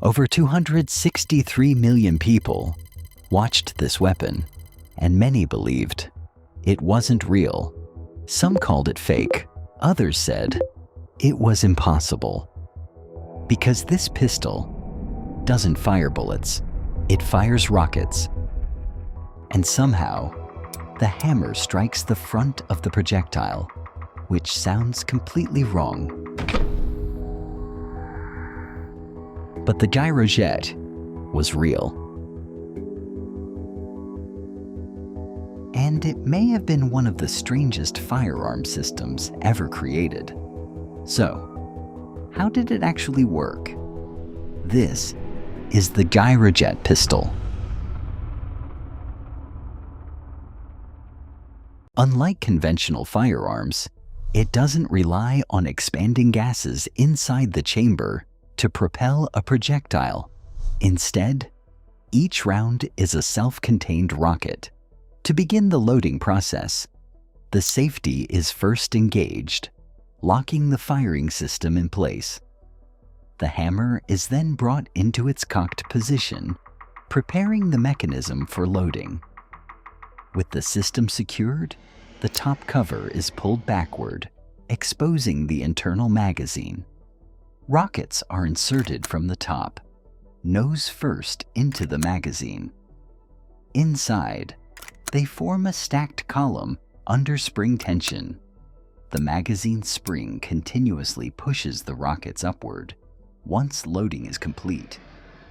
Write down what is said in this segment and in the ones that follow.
Over 263 million people watched this weapon, and many believed it wasn't real. Some called it fake. Others said it was impossible. Because this pistol doesn't fire bullets, it fires rockets. And somehow, the hammer strikes the front of the projectile, which sounds completely wrong. But the Gyrojet was real. And it may have been one of the strangest firearm systems ever created. So, how did it actually work? This is the Gyrojet pistol. Unlike conventional firearms, it doesn't rely on expanding gases inside the chamber to propel a projectile. Instead, each round is a self-contained rocket. To begin the loading process, the safety is first engaged, locking the firing system in place. The hammer is then brought into its cocked position, preparing the mechanism for loading. With the system secured, the top cover is pulled backward, exposing the internal magazine. Rockets are inserted from the top, nose first into the magazine. Inside, they form a stacked column under spring tension. The magazine spring continuously pushes the rockets upward. Once loading is complete,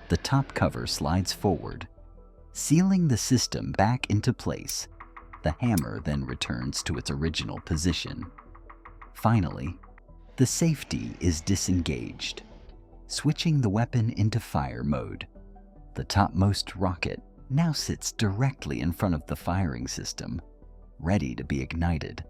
the top cover slides forward, sealing the system back into place. The hammer then returns to its original position. Finally, the safety is disengaged, switching the weapon into fire mode. The topmost rocket now sits directly in front of the firing system, ready to be ignited.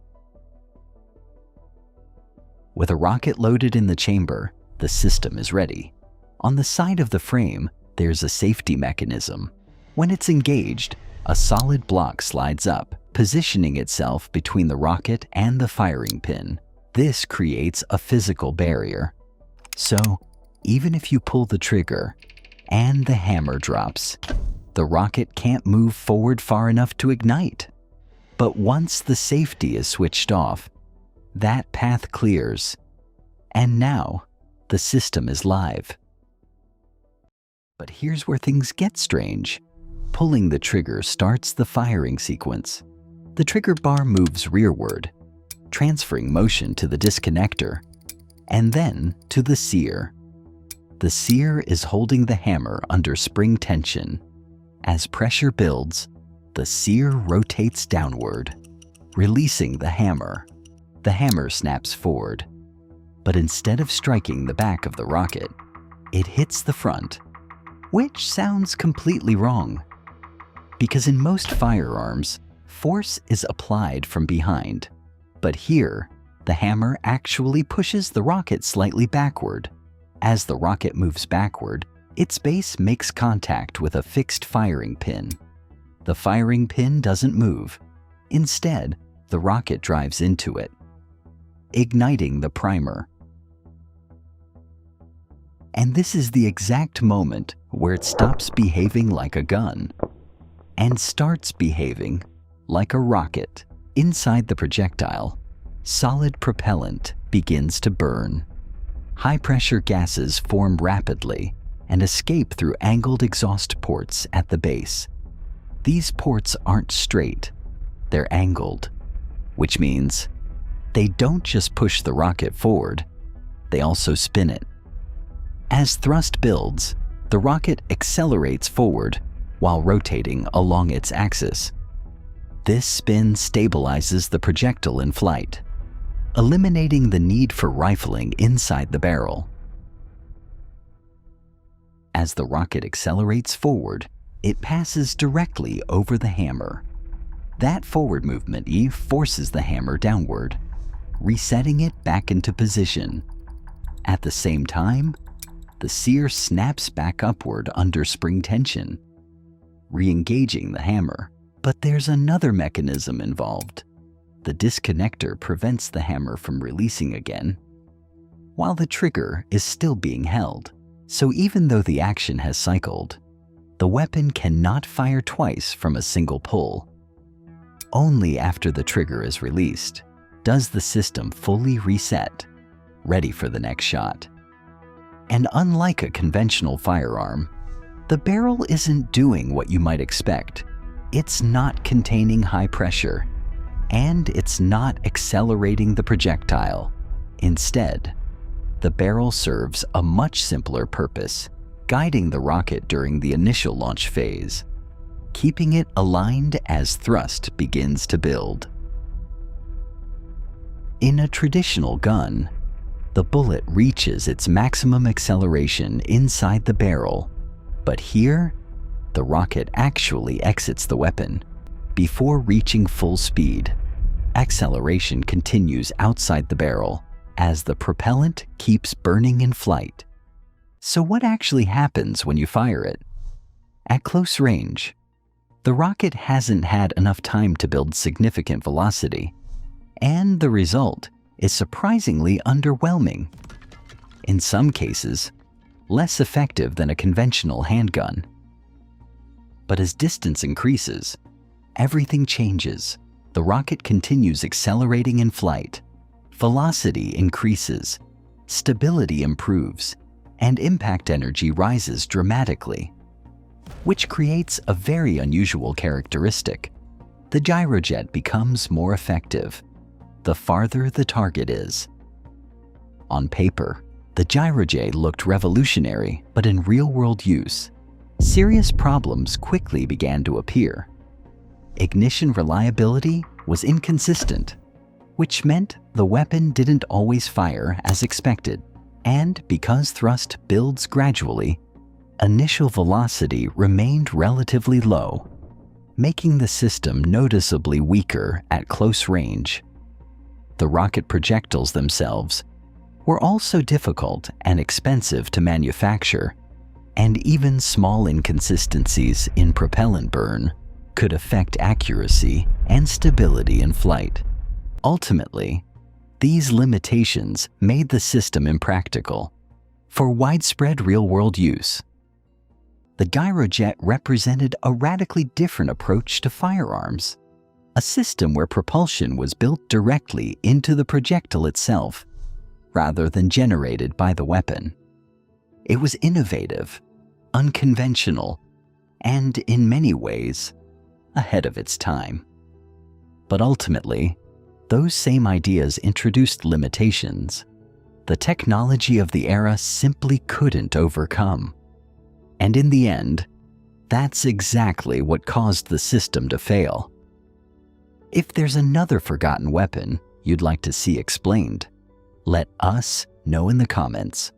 With a rocket loaded in the chamber, the system is ready. On the side of the frame, there's a safety mechanism. When it's engaged, a solid block slides up, positioning itself between the rocket and the firing pin. This creates a physical barrier. So, even if you pull the trigger and the hammer drops, the rocket can't move forward far enough to ignite. But once the safety is switched off, that path clears, and now the system is live. But here's where things get strange. Pulling the trigger starts the firing sequence. The trigger bar moves rearward, transferring motion to the disconnector, and then to the sear. The sear is holding the hammer under spring tension. As pressure builds, the sear rotates downward, releasing the hammer. The hammer snaps forward, but instead of striking the back of the rocket, it hits the front, which sounds completely wrong. Because in most firearms, force is applied from behind, but here, the hammer actually pushes the rocket slightly backward. As the rocket moves backward, its base makes contact with a fixed firing pin. The firing pin doesn't move. Instead, the rocket drives into it, igniting the primer. And this is the exact moment where it stops behaving like a gun and starts behaving like a rocket. Inside the projectile, solid propellant begins to burn. High-pressure gases form rapidly and escape through angled exhaust ports at the base. These ports aren't straight, they're angled, which means they don't just push the rocket forward, they also spin it. As thrust builds, the rocket accelerates forward while rotating along its axis. This spin stabilizes the projectile in flight, eliminating the need for rifling inside the barrel. As the rocket accelerates forward, it passes directly over the hammer. That forward movement forces the hammer downward, resetting it back into position. At the same time, the sear snaps back upward under spring tension, re-engaging the hammer. But there's another mechanism involved. The disconnector prevents the hammer from releasing again, while the trigger is still being held. So even though the action has cycled, the weapon cannot fire twice from a single pull. Only after the trigger is released does the system fully reset, ready for the next shot. And unlike a conventional firearm, the barrel isn't doing what you might expect. It's not containing high pressure, and it's not accelerating the projectile. Instead, the barrel serves a much simpler purpose, guiding the rocket during the initial launch phase, keeping it aligned as thrust begins to build. In a traditional gun, the bullet reaches its maximum acceleration inside the barrel, but here, the rocket actually exits the weapon. Before reaching full speed, acceleration continues outside the barrel as the propellant keeps burning in flight. So what actually happens when you fire it? At close range, the rocket hasn't had enough time to build significant velocity, and the result is surprisingly underwhelming. In some cases, less effective than a conventional handgun. But as distance increases, everything changes. The rocket continues accelerating in flight. Velocity increases, stability improves, and impact energy rises dramatically, which creates a very unusual characteristic. The gyrojet becomes more effective the farther the target is. On paper, the gyrojet looked revolutionary, but in real-world use, serious problems quickly began to appear. Ignition reliability was inconsistent, which meant the weapon didn't always fire as expected. And because thrust builds gradually, initial velocity remained relatively low, making the system noticeably weaker at close range. The rocket projectiles themselves were also difficult and expensive to manufacture, and even small inconsistencies in propellant burn could affect accuracy and stability in flight. Ultimately, these limitations made the system impractical for widespread real-world use. The gyrojet represented a radically different approach to firearms, a system where propulsion was built directly into the projectile itself, rather than generated by the weapon. It was innovative, unconventional, and in many ways, ahead of its time. But ultimately, those same ideas introduced limitations the technology of the era simply couldn't overcome. And in the end, that's exactly what caused the system to fail. If there's another forgotten weapon you'd like to see explained, let us know in the comments.